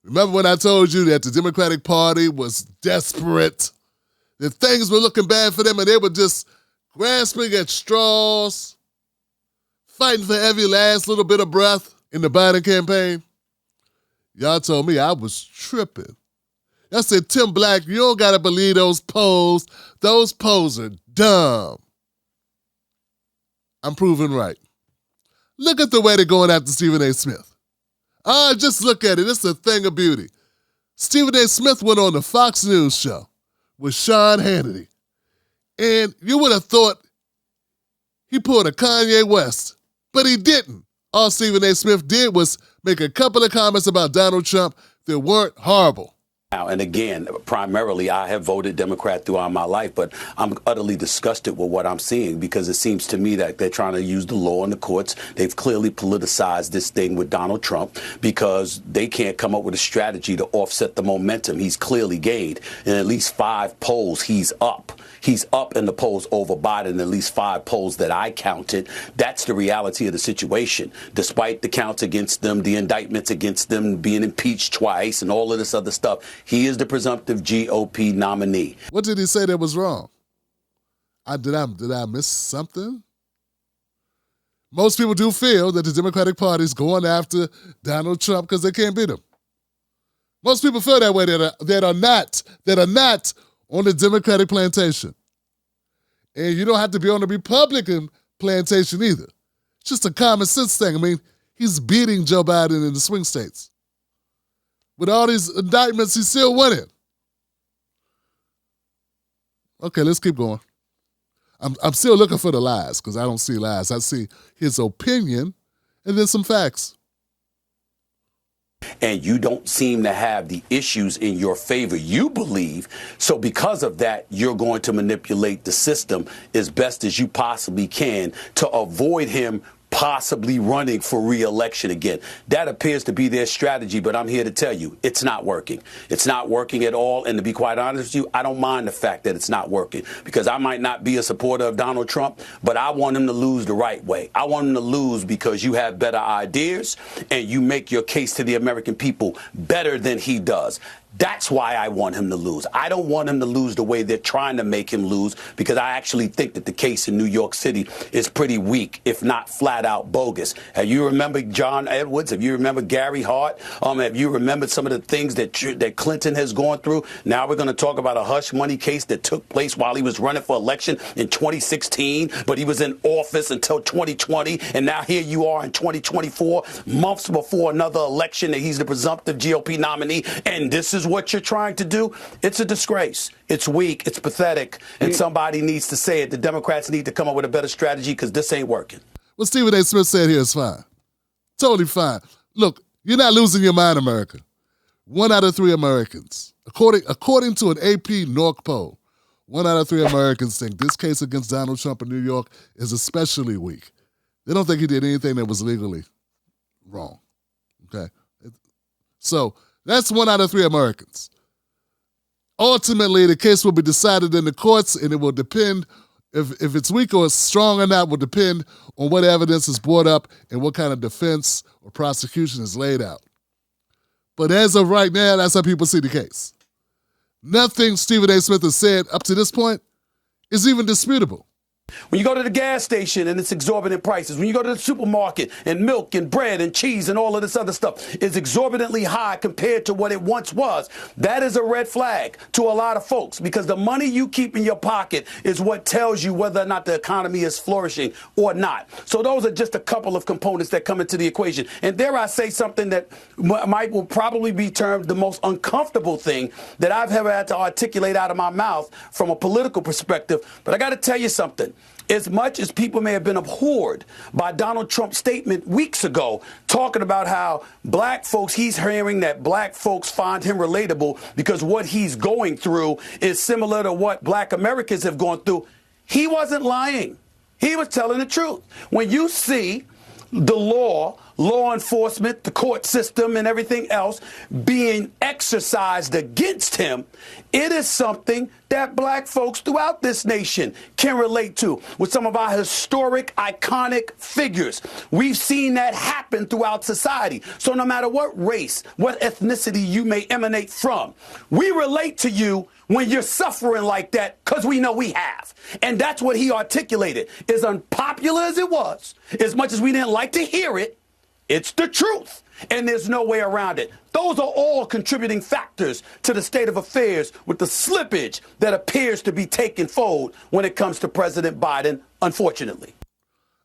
Remember when I told you that the Democratic Party was desperate, that things were looking bad for them and they were just grasping at straws, fighting for every last little bit of breath in the Biden campaign? Y'all told me I was tripping. Y'all said, Tim Black, you don't got to believe those polls. Those polls are dumb. I'm proven right. Look at the way they're going after Stephen A. Smith. Just look at it. It's a thing of beauty. Stephen A. Smith went on the Fox News show with Sean Hannity. And you would have thought he pulled a Kanye West, but he didn't. All Stephen A. Smith did was make a couple of comments about Donald Trump that weren't horrible. And again, primarily, I have voted Democrat throughout my life, but I'm utterly disgusted with what I'm seeing because it seems to me that they're trying to use the law in the courts. They've clearly politicized this thing with Donald Trump because they can't come up with a strategy to offset the momentum he's clearly gained. In at least 5 polls, he's up. He's up in the polls over Biden, at least 5 polls that I counted. That's the reality of the situation. Despite the counts against them, the indictments against them, being impeached twice and all of this other stuff, he is the presumptive GOP nominee. What did he say that was wrong? Did I miss something? Most people do feel that the Democratic Party is going after Donald Trump because they can't beat him. Most people feel that way that are not on the Democratic plantation. And you don't have to be on the Republican plantation either. It's just a common sense thing. I mean, he's beating Joe Biden in the swing states. With all these indictments, he's still winning. Okay, let's keep going. I'm still looking for the lies because I don't see lies. I see his opinion and then some facts. And you don't seem to have the issues in your favor you believe. So because of that, you're going to manipulate the system as best as you possibly can to avoid him possibly running for re-election again. That appears to be their strategy, but I'm here to tell you, it's not working. It's not working at all. And to be quite honest with you, I don't mind the fact that it's not working because I might not be a supporter of Donald Trump, but I want him to lose the right way. I want him to lose because you have better ideas and you make your case to the American people better than he does. That's why I want him to lose. I don't want him to lose the way they're trying to make him lose because I actually think that the case in New York City is pretty weak, if not flat out bogus. Have you remembered John Edwards? Have you remembered Gary Hart? Have you remembered some of the things that Clinton has gone through? Now we're going to talk about a hush money case that took place while he was running for election in 2016, but he was in office until 2020, and now here you are in 2024, months before another election, that he's the presumptive GOP nominee, and this is what you're trying to do. It's a disgrace. It's weak. It's pathetic. And somebody needs to say it. The Democrats need to come up with a better strategy because this ain't working. What Stephen A. Smith said here is fine. Totally fine. Look, you're not losing your mind, America. 1 out of 3 Americans, according to an AP NORC poll, 1 out of 3 Americans think this case against Donald Trump in New York is especially weak. They don't think he did anything that was legally wrong. Okay? So that's 1 out of 3 Americans. Ultimately, the case will be decided in the courts, and it will depend if it's weak or strong or not will depend on what evidence is brought up and what kind of defense or prosecution is laid out. But as of right now, that's how people see the case. Nothing Stephen A. Smith has said up to this point is even disputable. When you go to the gas station and it's exorbitant prices, when you go to the supermarket and milk and bread and cheese and all of this other stuff is exorbitantly high compared to what it once was, that is a red flag to a lot of folks because the money you keep in your pocket is what tells you whether or not the economy is flourishing or not. So those are just a couple of components that come into the equation. And dare I say something that will probably be termed the most uncomfortable thing that I've ever had to articulate out of my mouth from a political perspective. But I got to tell you something. As much as people may have been abhorred by Donald Trump's statement weeks ago, talking about how black folks, he's hearing that black folks find him relatable because what he's going through is similar to what black Americans have gone through. He wasn't lying. He was telling the truth. When you see the law law enforcement, the court system, and everything else being exercised against him, it is something that black folks throughout this nation can relate to with some of our historic, iconic figures. We've seen that happen throughout society. So no matter what race, what ethnicity you may emanate from, we relate to you when you're suffering like that, because we know we have. And that's what he articulated. As unpopular as it was, as much as we didn't like to hear it, it's the truth, and there's no way around it. Those are all contributing factors to the state of affairs with the slippage that appears to be taking fold when it comes to President Biden, unfortunately.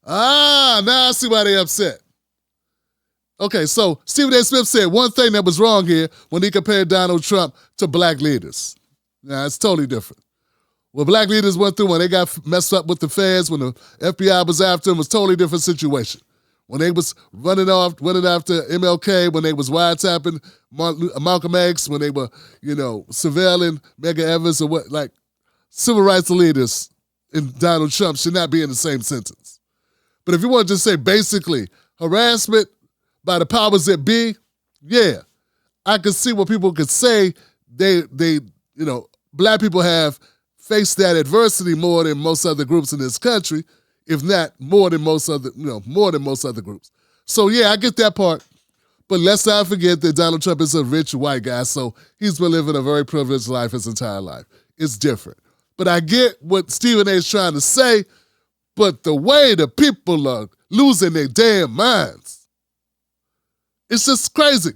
Now I see why they're upset. Okay, so Stephen A. Smith said one thing that was wrong here when he compared Donald Trump to black leaders. Now, it's totally different. What black leaders went through when they got messed up with the feds, when the FBI was after them, was a totally different situation. When they was running after MLK, when they was wiretapping Malcolm X, when they were, surveilling Medgar Evers or what, like, civil rights leaders and Donald Trump should not be in the same sentence. But if you want to just say basically harassment by the powers that be, yeah, I could see what people could say. They black people have faced that adversity more than most other groups in this country, if not more than most other groups. So yeah, I get that part. But let's not forget that Donald Trump is a rich white guy, so he's been living a very privileged life his entire life. It's different. But I get what Stephen A. is trying to say, but the way the people are losing their damn minds, it's just crazy.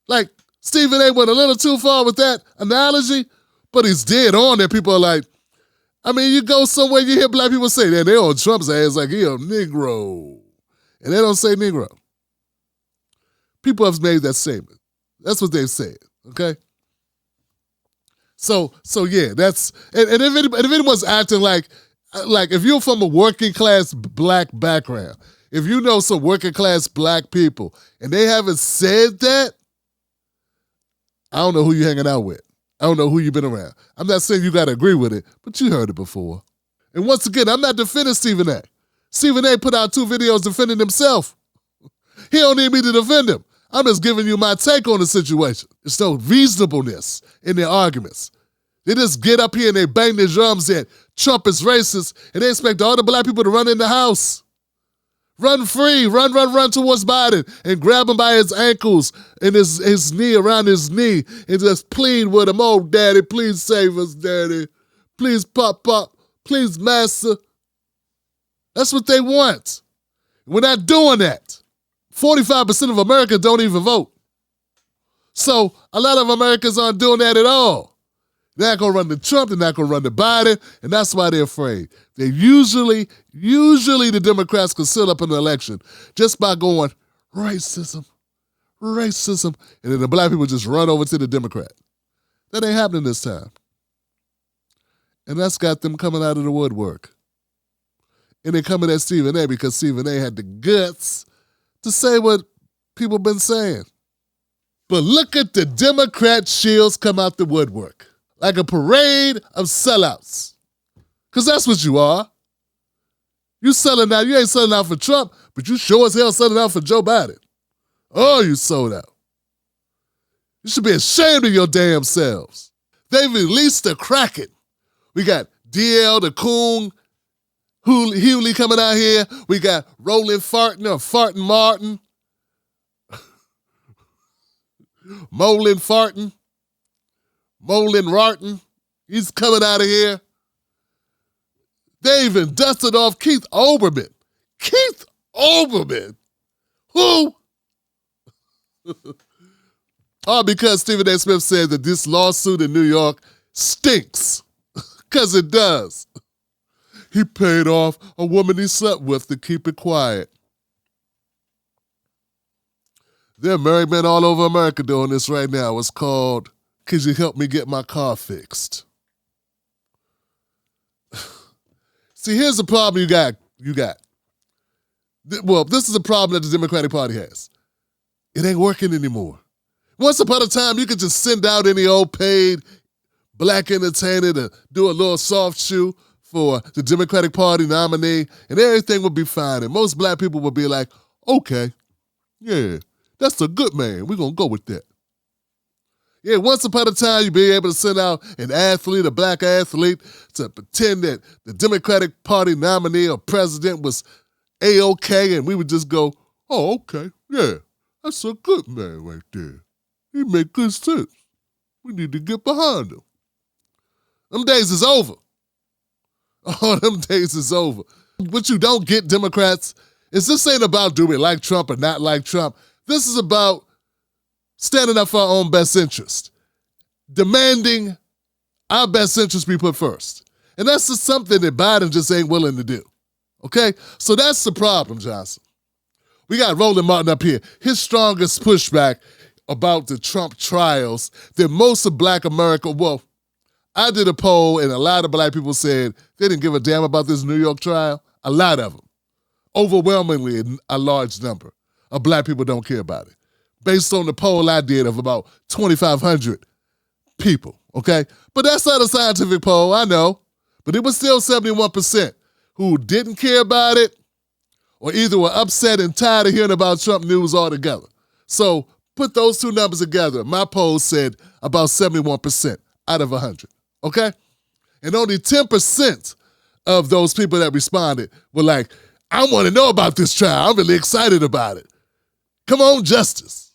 Like, Stephen A. went a little too far with that analogy, but he's dead on there. People are like, you go somewhere, you hear black people say that, they're on Trump's ass like he a Negro. And they don't say Negro. People have made that statement. That's what they've said, okay? So yeah, that's, and if anyone's acting like if you're from a working class black background, if you know some working class black people, and they haven't said that, I don't know who you're hanging out with. I don't know who you've been around. I'm not saying you got to agree with it, but you heard it before. And once again, I'm not defending Stephen A. Stephen A. put out 2 videos defending himself. He don't need me to defend him. I'm just giving you my take on the situation. There's no reasonableness in their arguments. They just get up here and they bang their drums that Trump is racist, and they expect all the black people to run in the house. Run free, run towards Biden and grab him by his ankles and his knee, around his knee, and just plead with him, oh, daddy, please save us, daddy. Please, pop, please, master. That's what they want. We're not doing that. 45% of America don't even vote. So a lot of Americans aren't doing that at all. They're not going to run to Trump, they're not going to run to Biden, and that's why they're afraid. They usually the Democrats can sit up in the election just by going, racism, and then the black people just run over to the Democrat. That ain't happening this time. And that's got them coming out of the woodwork. And they're coming at Stephen A. because Stephen A. had the guts to say what people been saying. But look at the Democrat shields come out the woodwork. Like a parade of sellouts. Because that's what you are. You selling out. You ain't selling out for Trump, but you sure as hell selling out for Joe Biden. Oh, you sold out. You should be ashamed of your damn selves. They've released the Kraken. We got DL, the Coon, Hughley coming out here. We got Roland Farting Martin. Molin Rartin, he's coming out of here. They even dusted off Keith Olbermann. Keith Olbermann? Who? All because Stephen A. Smith said that this lawsuit in New York stinks. Because it does. He paid off a woman he slept with to keep it quiet. There are married men all over America doing this right now. It's called, could you help me get my car fixed? See, here's the problem you got. Well, this is a problem that the Democratic Party has. It ain't working anymore. Once upon a time, you could just send out any old paid black entertainer to do a little soft shoe for the Democratic Party nominee, and everything would be fine. And most black people would be like, Okay, yeah, that's a good man. We're going to go with that. Yeah, once upon a time, you'd be able to send out an athlete, a black athlete, to pretend that the Democratic Party nominee or president was A-OK, and we would just go, oh, okay, yeah, that's a good man right there. He make good sense. We need to get behind him. Them days is over. Oh, them days is over. What you don't get, Democrats, is this ain't about do we like Trump or not like Trump. This is about standing up for our own best interest, demanding our best interest be put first. And that's just something that Biden just ain't willing to do, okay? So that's the problem, Johnson. We got Roland Martin up here. His strongest pushback about the Trump trials that most of black America, well, I did a poll and a lot of black people said they didn't give a damn about this New York trial. A lot of them. Overwhelmingly, a large number of black people don't care about it. Based on the poll I did of about 2,500 people, okay? But that's not a scientific poll, I know. But it was still 71% who didn't care about it or either were upset and tired of hearing about Trump news altogether. So put those two numbers together. My poll said about 71% out of 100, okay? And only 10% of those people that responded were like, I want to know about this trial. I'm really excited about it. Come on, Justice.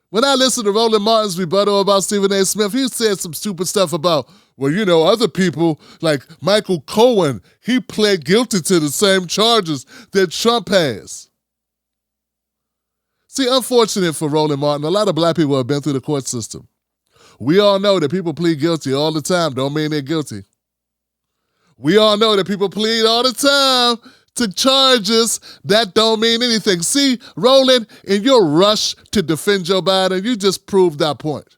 When I listened to Roland Martin's rebuttal about Stephen A. Smith, he said some stupid stuff about, well, you know, other people like Michael Cohen, he pled guilty to the same charges that Trump has. See, unfortunate for Roland Martin, a lot of black people have been through the court system. We all know that people plead guilty all the time, don't mean they're guilty. We all know that people plead all the time to charges that don't mean anything. See, Roland, in your rush to defend Joe Biden, you just proved that point.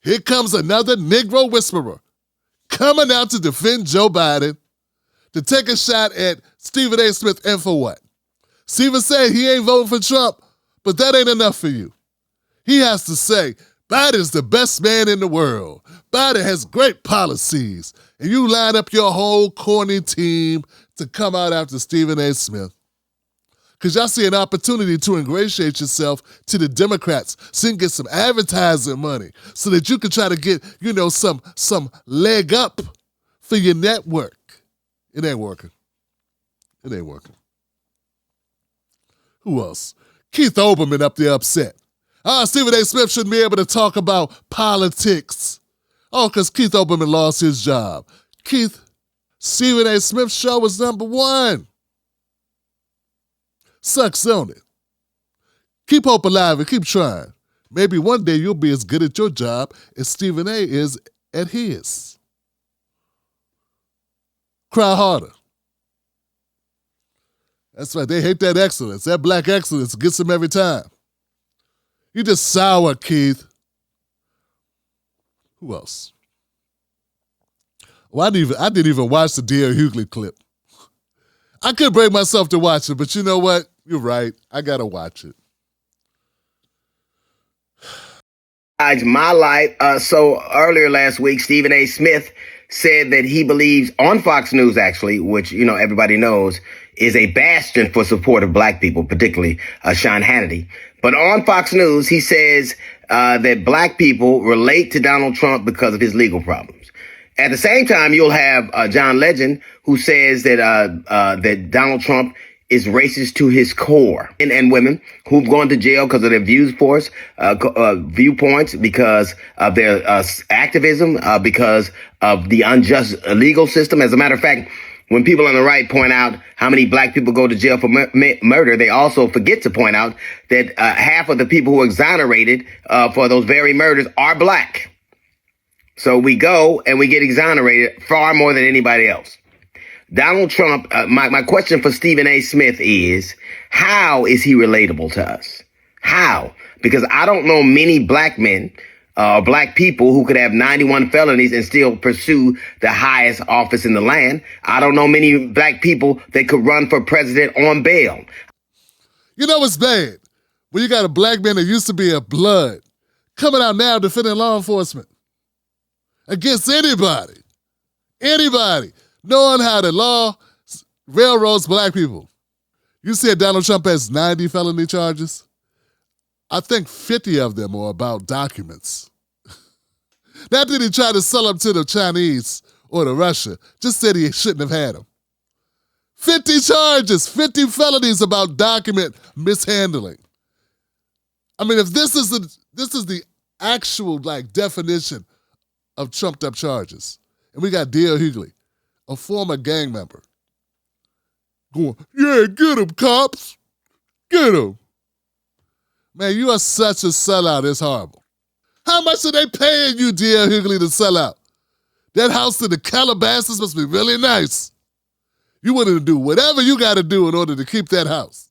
Here comes another Negro whisperer coming out to defend Joe Biden, to take a shot at Stephen A. Smith, and for what? Stephen said he ain't voting for Trump, but that ain't enough for you. He has to say, Biden's the best man in the world. Biden has great policies. And you line up your whole corny team to come out after Stephen A. Smith. Because y'all see an opportunity to ingratiate yourself to the Democrats so you can get some advertising money so that you can try to get, you know, some leg up for your network. It ain't working. It ain't working. Who else? Keith Olbermann up there upset. Stephen A. Smith shouldn't be able to talk about politics. Oh, because Keith Olbermann lost his job. Stephen A. Smith's show was #1. Sucks, don't it? Keep hope alive and keep trying. Maybe one day you'll be as good at your job as Stephen A. is at his. Cry harder. That's right, they hate that excellence. That black excellence gets them every time. You just sour, Keith. Who else? Well, I didn't even watch the DL Hughley clip. I couldn't bring myself to watch it, but you know what? You're right. I got to watch it. My life. So earlier last week, Stephen A. Smith said that he believes on Fox News, actually, which, you know, everybody knows is a bastion for support of black people, particularly Sean Hannity. But on Fox News, he says that black people relate to Donald Trump because of his legal problems. At the same time, you'll have John Legend, who says that that Donald Trump is racist to his core. And women who've gone to jail because of their viewpoints, because of their activism, because of the unjust legal system. As a matter of fact, when people on the right point out how many black people go to jail for murder, they also forget to point out that half of the people who are exonerated for those very murders are black. So we go and we get exonerated far more than anybody else. Donald Trump, my question for Stephen A. Smith is, how is he relatable to us? How? Because I don't know many black men black people who could have 91 felonies and still pursue the highest office in the land. I don't know many black people that could run for president on bail. You know what's bad? When you got a black man that used to be a blood coming out now defending law enforcement against anybody, knowing how the law railroads black people. You said Donald Trump has 90 felony charges? I think 50 of them are about documents. Not that he tried to sell them to the Chinese or to Russia, just said he shouldn't have had them. 50 charges, 50 felonies about document mishandling. I mean, if this is the actual definition of trumped up charges, and we got DL Hughley, a former gang member, going, yeah, get him, cops, get him. Man, you are such a sellout, it's horrible. How much are they paying you, DL Hughley, to sell out? That house in the Calabasas must be really nice. You willing to do whatever you got to do in order to keep that house.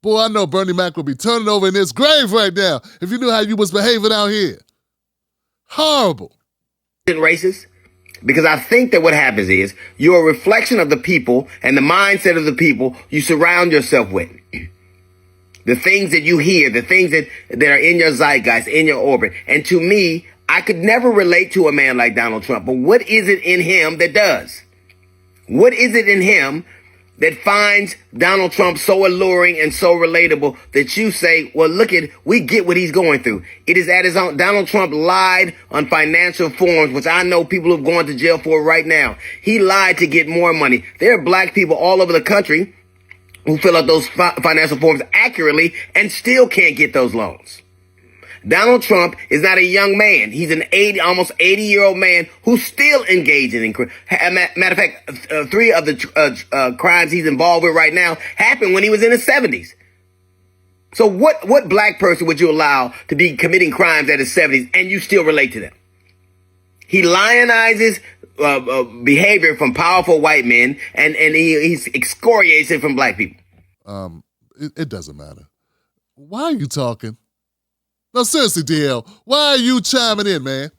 Boy, I know Bernie Mac would be turning over in his grave right now if you knew how you was behaving out here. Horrible. Racist? Because I think that what happens is you're a reflection of the people and the mindset of the people you surround yourself with. The things that you hear, the things that are in your zeitgeist, in your orbit. And to me, I could never relate to a man like Donald Trump. But what is it in him that does? What is it in him that finds Donald Trump so alluring and so relatable that you say, well, look we get what he's going through. It is at his own. Donald Trump lied on financial forms, which I know people have gone to jail for right now. He lied to get more money. There are black people all over the country who fill out those financial forms accurately and still can't get those loans. Donald Trump is not a young man. He's an almost 80-year-old man who's still engaging in crime. Matter of fact, 3 of the crimes he's involved with right now happened when he was in his 70s. So what black person would you allow to be committing crimes at his 70s and you still relate to them? He lionizes behavior from powerful white men and he excoriates it from black people. It doesn't matter. Why are you talking? No, seriously, DL, why are you chiming in, man?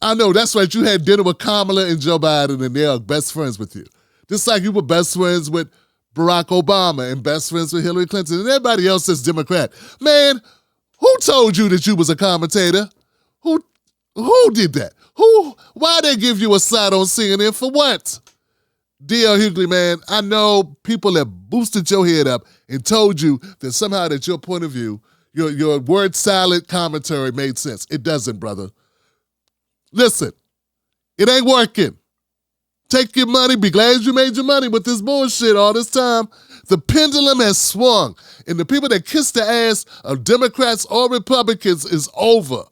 I know, that's right, you had dinner with Kamala and Joe Biden and they're best friends with you. Just like you were best friends with Barack Obama and best friends with Hillary Clinton and everybody else that's Democrat. Man, who told you that you was a commentator? Who did that? Why they give you a slot on CNN for what? DL Hughley, man, I know people have boosted your head up and told you that somehow that your point of view, your word salad commentary made sense. It doesn't, brother. Listen, it ain't working. Take your money. Be glad you made your money with this bullshit all this time. The pendulum has swung, and the people that kiss the ass of Democrats or Republicans is over.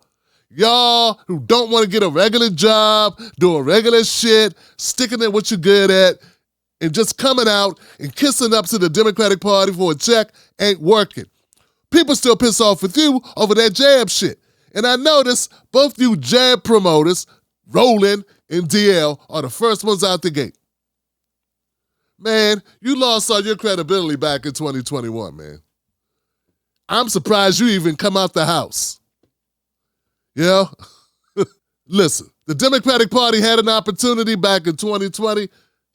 Y'all who don't want to get a regular job, doing regular shit, sticking at what you're good at, and just coming out and kissing up to the Democratic Party for a check ain't working. People still piss off with you over that jab shit. And I notice both you jab promoters, Roland and DL, are the first ones out the gate. Man, you lost all your credibility back in 2021, man. I'm surprised you even come out the house. You know? Listen, the Democratic Party had an opportunity back in 2020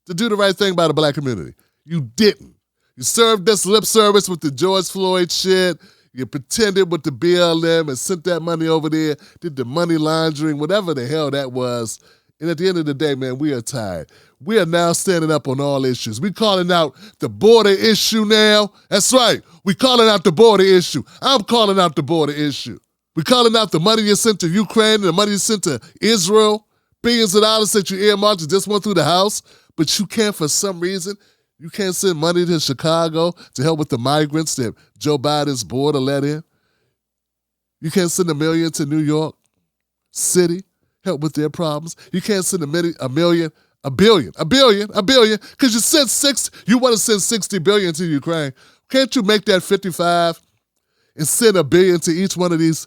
to do the right thing by the black community. You didn't. You served this lip service with the George Floyd shit. You pretended with the BLM and sent that money over there, did the money laundering, whatever the hell that was. And at the end of the day, man, we are tired. We are now standing up on all issues. We calling out the border issue now. That's right. We calling out the border issue. I'm calling out the border issue. We calling out the money you sent to Ukraine and the money you sent to Israel. Billions of dollars that you earmarked that just went through the House. But you can't, for some reason, you can't send money to Chicago to help with the migrants that Joe Biden's border let in. You can't send $1 million to New York City, help with their problems. You can't send $1 billion, because you want to send $60 billion to Ukraine. Can't you make that 55 and send $1 billion to each one of these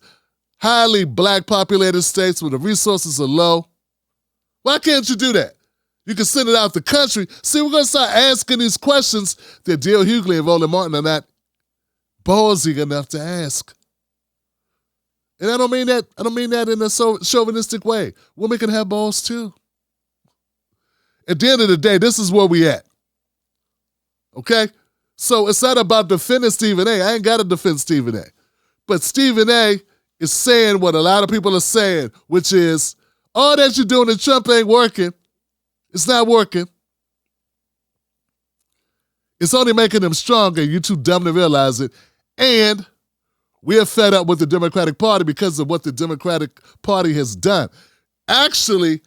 highly black populated states where the resources are low? Why can't you do that? You can send it out the country. See, we're going to start asking these questions that DL Hughley and Roland Martin are not ballsy enough to ask. And I don't mean that in a chauvinistic way. Women can have balls too. At the end of the day, this is where we at. Okay? So it's not about defending Stephen A. I ain't got to defend Stephen A. But Stephen A. is saying what a lot of people are saying, which is, all that you're doing to Trump ain't working. It's not working. It's only making them stronger. You're too dumb to realize it. And we're fed up with the Democratic Party because of what the Democratic Party has done. Actually,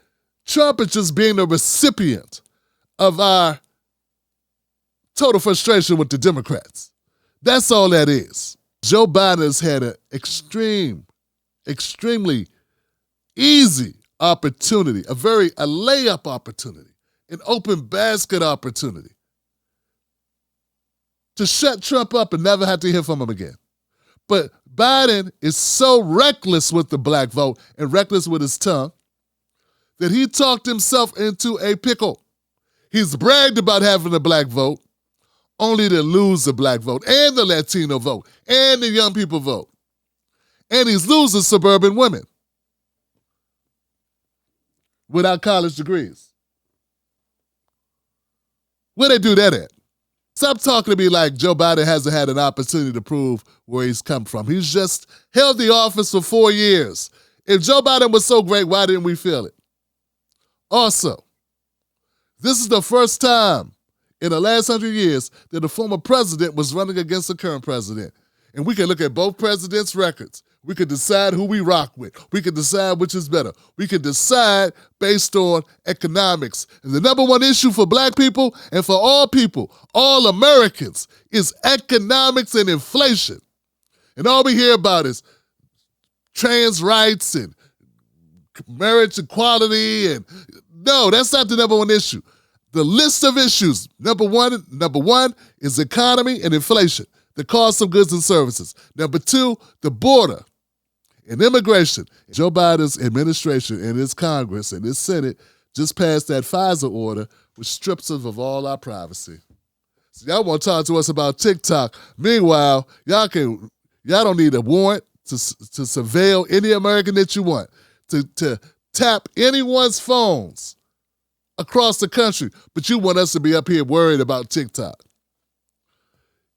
Trump is just being the recipient of our total frustration with the Democrats. That's all that is. Joe Biden has had an extremely easy opportunity, a layup opportunity, an open basket opportunity to shut Trump up and never have to hear from him again. But Biden is so reckless with the black vote and reckless with his tongue that he talked himself into a pickle. He's bragged about having the black vote, only to lose the black vote and the Latino vote and the young people vote. And he's losing suburban women without college degrees. Where they do that at? Stop talking to me like Joe Biden hasn't had an opportunity to prove where he's come from. He's just held the office for 4 years. If Joe Biden was so great, why didn't we feel it? Also, this is the first time in the last 100 years that a former president was running against the current president. And we can look at both presidents' records. We could decide who we rock with. We could decide which is better. We could decide based on economics. And the number one issue for black people and for all people, all Americans, is economics and inflation. And all we hear about is trans rights and marriage equality. And no, that's not the number one issue. The list of issues, number one is economy and inflation, the cost of goods and services. Number two, the border and immigration. Joe Biden's administration and his Congress and his Senate just passed that FISA order, which strips us of all our privacy. So y'all want to talk to us about TikTok. Meanwhile, y'all don't need a warrant to surveil any American that you want, to tap anyone's phones across the country, but you want us to be up here worried about TikTok.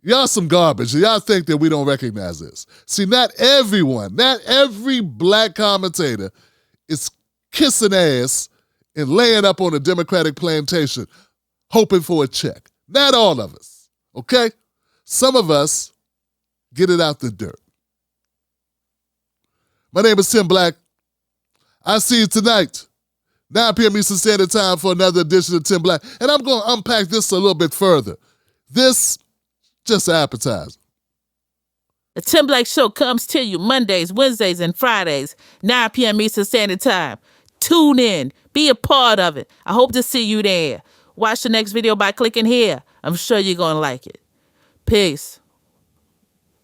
Y'all some garbage. Y'all think that we don't recognize this. See, not every black commentator is kissing ass and laying up on a Democratic plantation hoping for a check. Not all of us, okay? Some of us get it out the dirt. My name is Tim Black. I'll see you tonight, 9 p.m. Eastern Standard Time, for another edition of Tim Black. And I'm going to unpack this a little bit further. This, just an appetizer. The Tim Black Show comes to you Mondays, Wednesdays, and Fridays, 9 p.m. Eastern Standard Time. Tune in. Be a part of it. I hope to see you there. Watch the next video by clicking here. I'm sure you're going to like it. Peace.